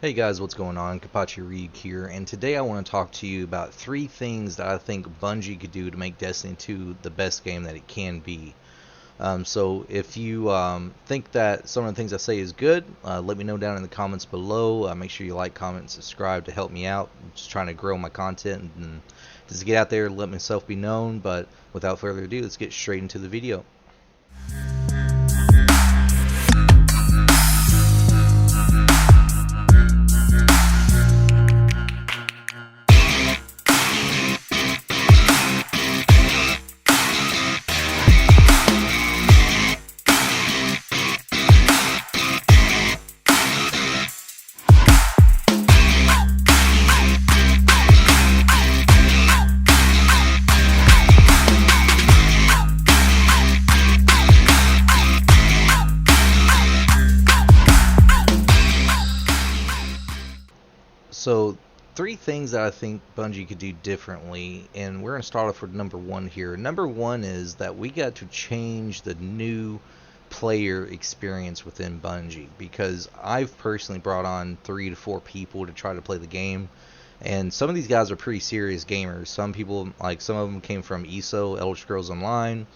Hey guys, what's going on? Kapachi Reed here, and today I want to talk to you about three things that I think Bungie could do to make Destiny 2 the best game that it can be. So if you think that some of the things I say is good, let me know down in the comments below. Make sure you like, comment, and subscribe to help me out. I'm just trying to grow my content and just get out there, let myself be known. But without further ado, let's get straight into the video. So, three things that I think Bungie could do differently, and we're going to start off with number one here. Number one is that we got to change the new player experience within Bungie because I've personally brought on 3 to 4 people to try to play the game, and some of these guys are pretty serious gamers. Some people, like some of them, came from ESO, Elder Scrolls Online.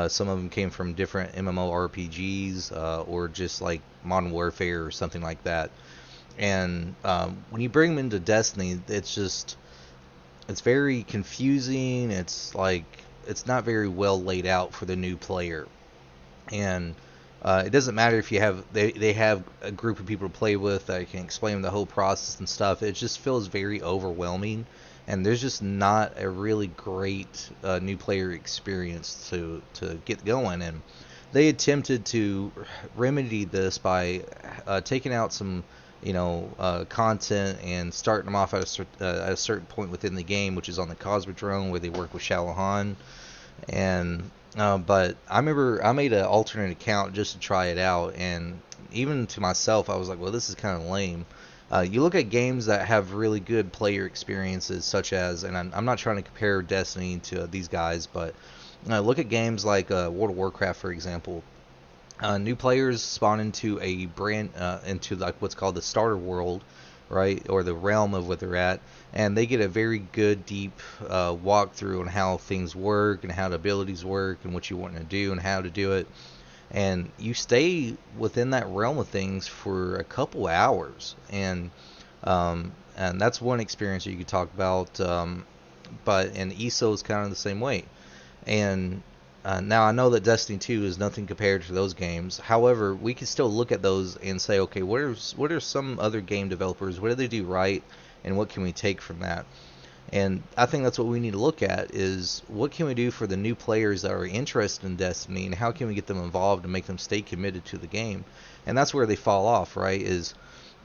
Some of them came from different MMORPGs or just like Modern Warfare or something like that. And when you bring them into Destiny, it's very confusing. It's like it's not very well laid out for the new player, and it doesn't matter if they have a group of people to play with that can explain the whole process and stuff. It just feels very overwhelming, and there's just not a really great new player experience to get going. And they attempted to remedy this by taking out some content and starting them off at a certain point within the game, which is on the Cosmodrome where they work with Shalahan. And but I remember I made an alternate account just to try it out, and even to myself, I was like, well, this is kind of lame. You look at games that have really good player experiences, such as, and I'm not trying to compare Destiny to these guys, but look at games like World of Warcraft, for example. New players spawn into a into like what's called the starter world, right, or the realm of what they're at, and they get a very good deep walkthrough on how things work and how the abilities work and what you want to do and how to do it, and you stay within that realm of things for a couple hours, and that's one experience that you could talk about. But ESO is kind of the same way. And now I know that Destiny 2 is nothing compared to those games. However, we can still look at those and say, okay, what are some other game developers? What do they do right, and what can we take from that? And I think that's what we need to look at is what can we do for the new players that are interested in Destiny, and how can we get them involved and make them stay committed to the game? And that's where they fall off, right? Is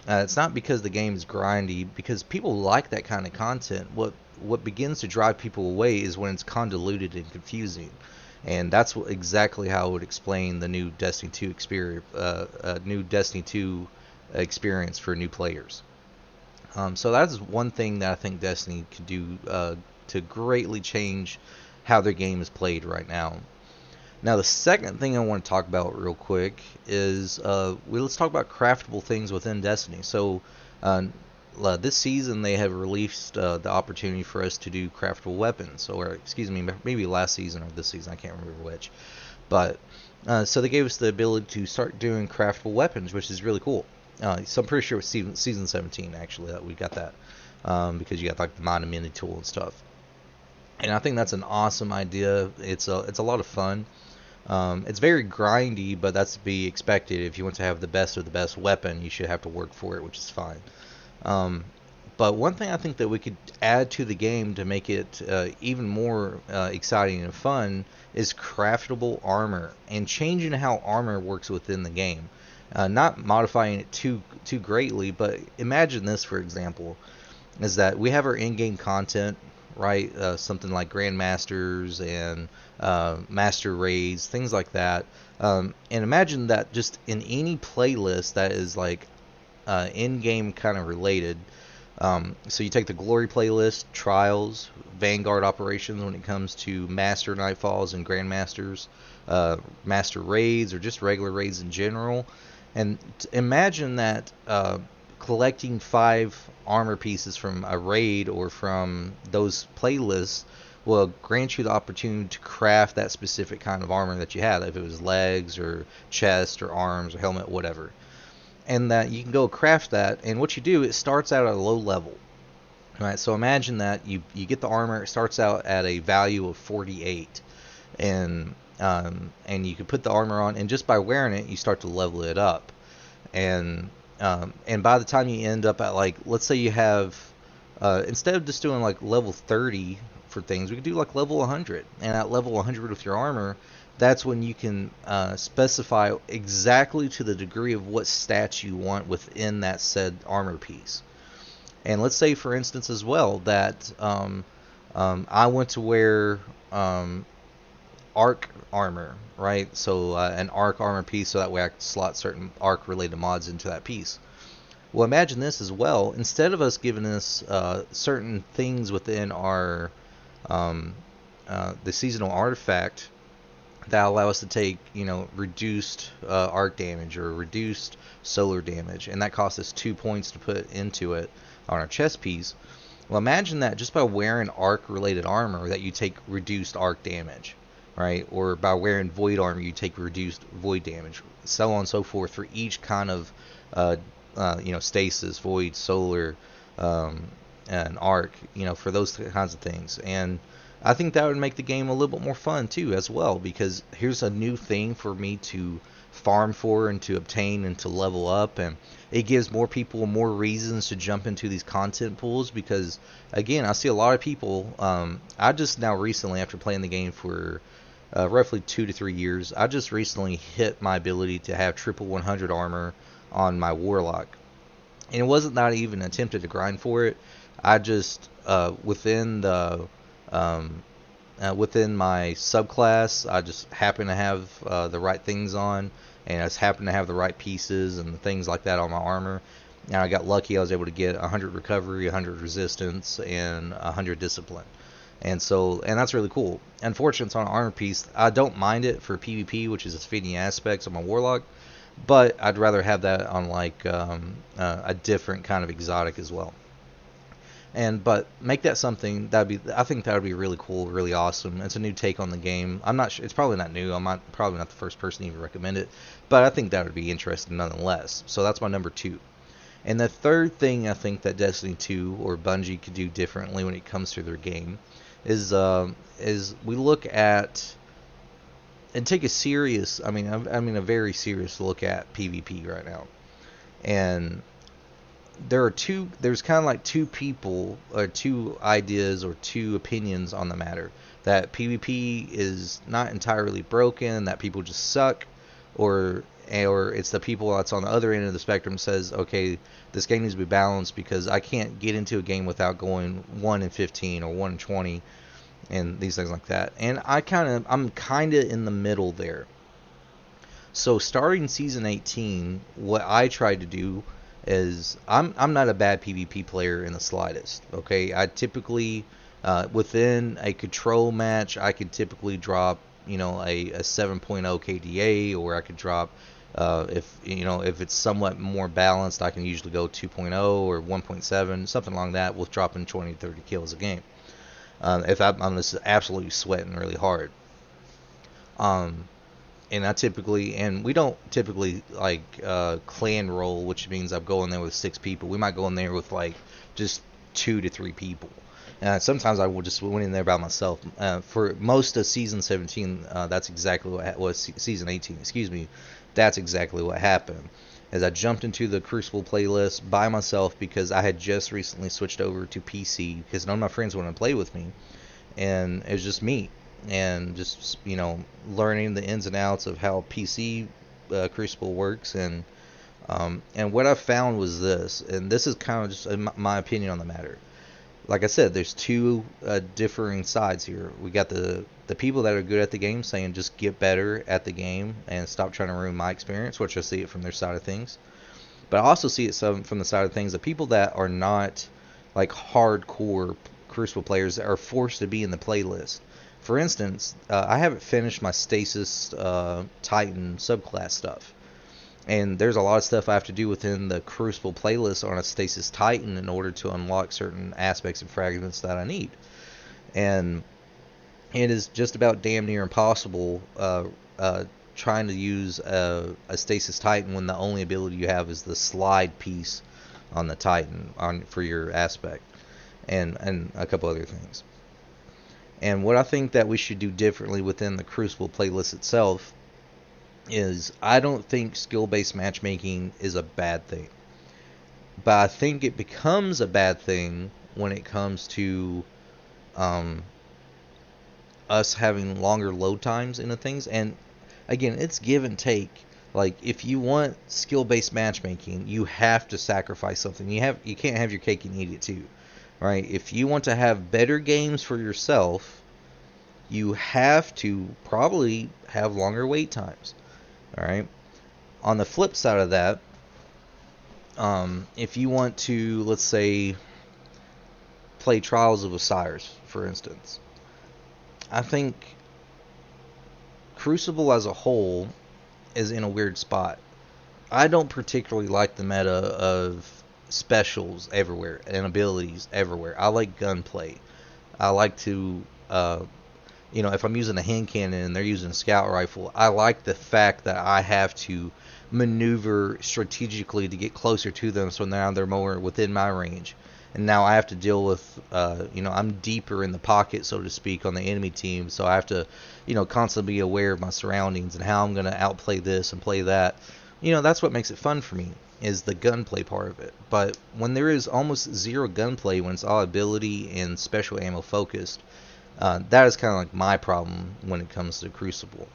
it's not because the game is grindy, because people like that kind of content. What begins to drive people away is when it's convoluted and confusing, and that's exactly how I would explain the new Destiny 2 experience, new Destiny 2 experience for new players. So that's one thing that I think Destiny could do to greatly change how their game is played right now. Now, the second thing I want to talk about real quick is let's talk about craftable things within Destiny. So, this season they have released the opportunity for us to do craftable weapons, or excuse me, maybe last season or this season, I can't remember which. But so they gave us the ability to start doing craftable weapons, which is really cool. So I'm pretty sure it was season 17 actually that we got that, because you got like the mod and mini tool and stuff. And I think that's an awesome idea. It's a lot of fun. It's very grindy, but that's to be expected. If you want to have the best of the best weapon, you should have to work for it, which is fine. Um, but one thing I think that we could add to the game to make it even more exciting and fun is craftable armor and changing how armor works within the game. Not modifying it too greatly, but imagine this, for example, is that we have our in-game content, right? Something like Grandmasters and Master Raids, things like that. And imagine that just in any playlist that is like in-game kind of related. So you take the Glory playlist, Trials, Vanguard operations when it comes to Master Nightfalls and Grandmasters, Master Raids, or just regular raids in general. And imagine that collecting 5 armor pieces from a raid or from those playlists will grant you the opportunity to craft that specific kind of armor that you had, if it was legs or chest or arms or helmet, whatever. And that you can go craft that, and what you do, it starts out at a low level. Right, so imagine that you get the armor. It starts out at a value of 48, and you can put the armor on, and just by wearing it, you start to level it up, and by the time you end up at, like, let's say you have, instead of just doing like level 30 for things, we could do like level 100, and at level 100 with your armor, that's when you can specify exactly to the degree of what stats you want within that said armor piece. And let's say, for instance, as well, that I want to wear arc armor, right? So an arc armor piece, so that way I can slot certain arc related mods into that piece. Well, imagine this as well. Instead of us giving us certain things within our the seasonal artifact that allow us to take, reduced arc damage or reduced solar damage, and that costs us 2 points to put into it on our chest piece. Well, imagine that just by wearing arc-related armor that you take reduced arc damage, right? Or by wearing void armor, you take reduced void damage, so on and so forth for each kind of, stasis, void, solar, and arc, for those kinds of things. And I think that would make the game a little bit more fun too, as well, because here's a new thing for me to farm for and to obtain and to level up, and it gives more people more reasons to jump into these content pools. Because again, I see a lot of people, I just now recently, after playing the game for roughly 2 to 3 years, I just recently hit my ability to have triple 100 armor on my warlock, and it wasn't that I even attempted to grind for it. I just within my subclass, I just happen to have the right things on, and I just happen to have the right pieces and things like that on my armor. And I got lucky. I was able to get 100 recovery, 100 resistance, and 100 discipline. And that's really cool. Unfortunately, it's on an armor piece. I don't mind it for PvP, which is its feeding aspects of my warlock, but I'd rather have that on like a different kind of exotic as well. But make that something I think that would be really cool, really awesome. It's a new take on the game. I'm not sure, it's probably not new. Probably not the first person to even recommend it, but I think that would be interesting nonetheless. So that's my number 2. And the third thing I think that Destiny 2 or Bungie could do differently when it comes to their game is we look at and take a serious, I mean a very serious look at PvP right now. And there's kind of like two people or two ideas or two opinions on the matter, that PvP is not entirely broken, that people just suck, or it's the people that's on the other end of the spectrum says, okay, this game needs to be balanced because I can't get into a game without going 1-15 or 1-20 and these things like that. And I'm kind of in the middle there. So starting season 18, what I tried to do is I'm not a bad PvP player in the slightest. Okay, I typically within a control match, I could typically drop a 7.0 KDA, or I could drop if it's somewhat more balanced, I can usually go 2.0 or 1.7, something along that, with dropping 20-30 kills a game. If I'm just absolutely sweating really hard. And we don't typically like clan roll, which means I'm going there with 6 people. We might go in there with like just 2 to 3 people. Sometimes I will just went in there by myself. For most of season 17, that's exactly what was season 18. Excuse me, that's exactly what happened. As I jumped into the Crucible playlist by myself because I had just recently switched over to PC because none of my friends wanted to play with me, and it was just me. And just learning the ins and outs of how PC Crucible works, and what I found was this, and this is kind of just my opinion on the matter. Like I said, there's two differing sides here. We got the people that are good at the game saying just get better at the game and stop trying to ruin my experience, which I see it from their side of things. But I also see it from the side of things, the people that are not like hardcore Crucible players that are forced to be in the playlist. For instance, I haven't finished my Stasis Titan subclass stuff. And there's a lot of stuff I have to do within the Crucible playlist on a Stasis Titan in order to unlock certain aspects and fragments that I need. And it is just about damn near impossible trying to use a Stasis Titan when the only ability you have is the slide piece on the Titan for your aspect, and a couple other things. And what I think that we should do differently within the Crucible playlist itself is, I don't think skill-based matchmaking is a bad thing. But I think it becomes a bad thing when it comes to us having longer load times into things. And again, it's give and take. Like, if you want skill-based matchmaking, you have to sacrifice something. You can't have your cake and eat it too, right? If you want to have better games for yourself, you have to probably have longer wait times. All right. On the flip side of that, if you want to, let's say, play Trials of Osiris, for instance, I think Crucible as a whole is in a weird spot. I don't particularly like the meta of specials everywhere and abilities everywhere. I like gunplay. I like to, if I'm using a hand cannon and they're using a scout rifle, I like the fact that I have to maneuver strategically to get closer to them, so now they're more within my range. And now I have to deal with, I'm deeper in the pocket, so to speak, on the enemy team, so I have to, constantly be aware of my surroundings and how I'm going to outplay this and play that. That's what makes it fun for me, is the gunplay part of it. But when there is almost zero gunplay, when it's all ability and special ammo focused, that is kind of like my problem when it comes to Crucible.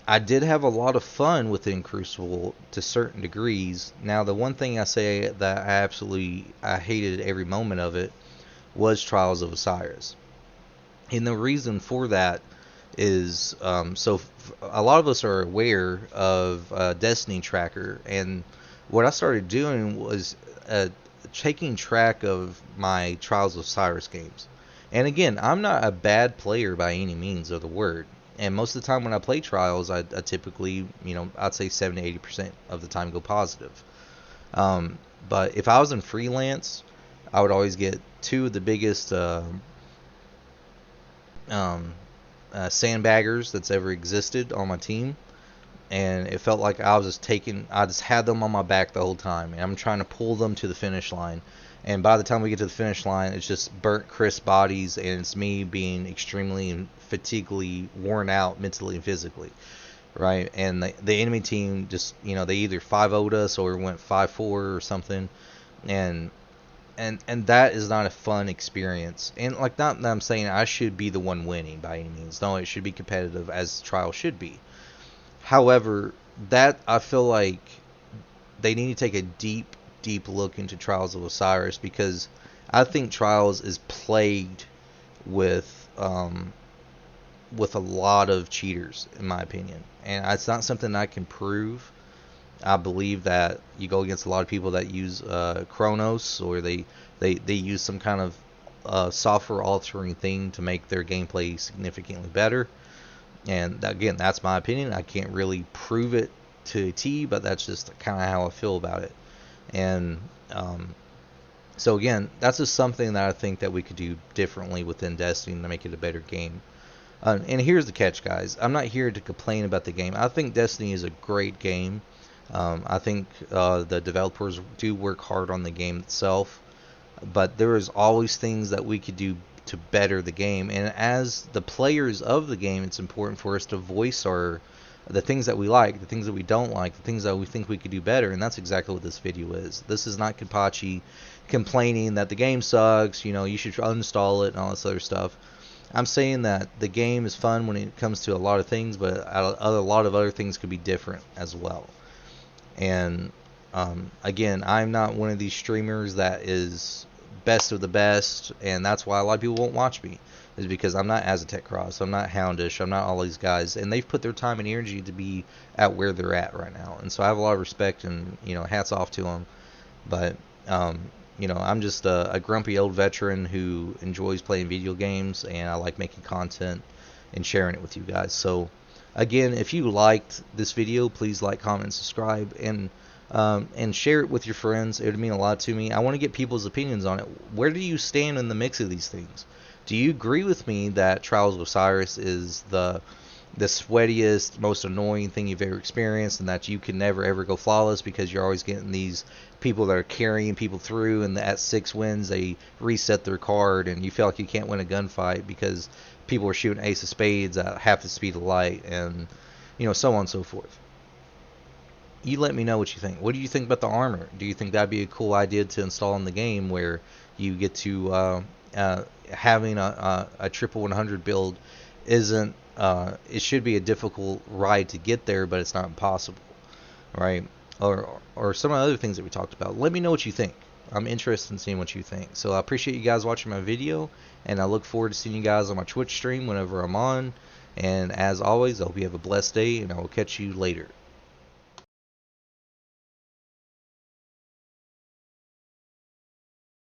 I did have a lot of fun within Crucible to certain degrees. Now, the one thing I say that I hated every moment of it was Trials of Osiris. And the reason for that is, a lot of us are aware of Destiny Tracker, and what I started doing was taking track of my Trials of Osiris games. And again, I'm not a bad player by any means of the word. And most of the time when I play Trials, I typically, I'd say 70 to 80% of the time go positive. But if I was in freelance, I would always get two of the biggest sandbaggers that's ever existed on my team. And it felt like I just had them on my back the whole time. And I'm trying to pull them to the finish line. And by the time we get to the finish line, it's just burnt, crisp bodies, and it's me being extremely and fatiguely worn out mentally and physically, right? And the enemy team just, they either 5-0'd us or went 5-4 or something, and that is not a fun experience. And not that I'm saying I should be the one winning by any means. No, it should be competitive, as Trial should be. However, that I feel like they need to take a deep look into Trials of Osiris, because I think Trials is plagued with a lot of cheaters, in my opinion, and it's not something I can prove. I believe that you go against a lot of people that use Chronos, or they use some kind of software altering thing to make their gameplay significantly better. And again, that's my opinion. I can't really prove it to a T, but that's just kind of how I feel about it. And so again, that's just something that I think that we could do differently within Destiny to make it a better game. And here's the catch, guys. I'm not here to complain about the game. I think Destiny is a great game. I think the developers do work hard on the game itself, but there is always things that we could do to better the game. And as the players of the game, it's important for us to voice the things that we like, the things that we don't like, the things that we think we could do better, and that's exactly what this video is. This is not Kenpachi complaining that the game sucks, you should uninstall it and all this other stuff. I'm saying that the game is fun when it comes to a lot of things, but a lot of other things could be different as well. And again, I'm not one of these streamers that is best of the best, and that's why a lot of people won't watch me, is because I'm not Aztec Cross, I'm not Houndish, I'm not all these guys, and they've put their time and energy to be at where they're at right now, and so I have a lot of respect, and hats off to them. But I'm just a grumpy old veteran who enjoys playing video games, and I like making content and sharing it with you guys. So Again, if you liked this video, please like, comment, and subscribe, and share it with your friends. It would mean a lot to me. I want to get people's opinions on it. Where do you stand in the mix of these things? Do you agree with me that Trials of Osiris is the sweatiest, most annoying thing you've ever experienced, and that you can never ever go flawless because you're always getting these people that are carrying people through, and at 6 wins they reset their card, and you feel like you can't win a gunfight because people are shooting ace of spades at half the speed of light, and so on and so forth? You let me know what you think. What do you think about the armor? Do you think that'd be a cool idea to install in the game, where you get to having a triple 100 build isn't it should be a difficult ride to get there, but it's not impossible, right? Or some of the other things that we talked about. Let me know what you think. I'm interested in seeing what you think. So I appreciate you guys watching my video, and I look forward to seeing you guys on my Twitch stream whenever I'm on. And as always, I hope you have a blessed day, and I will catch you later.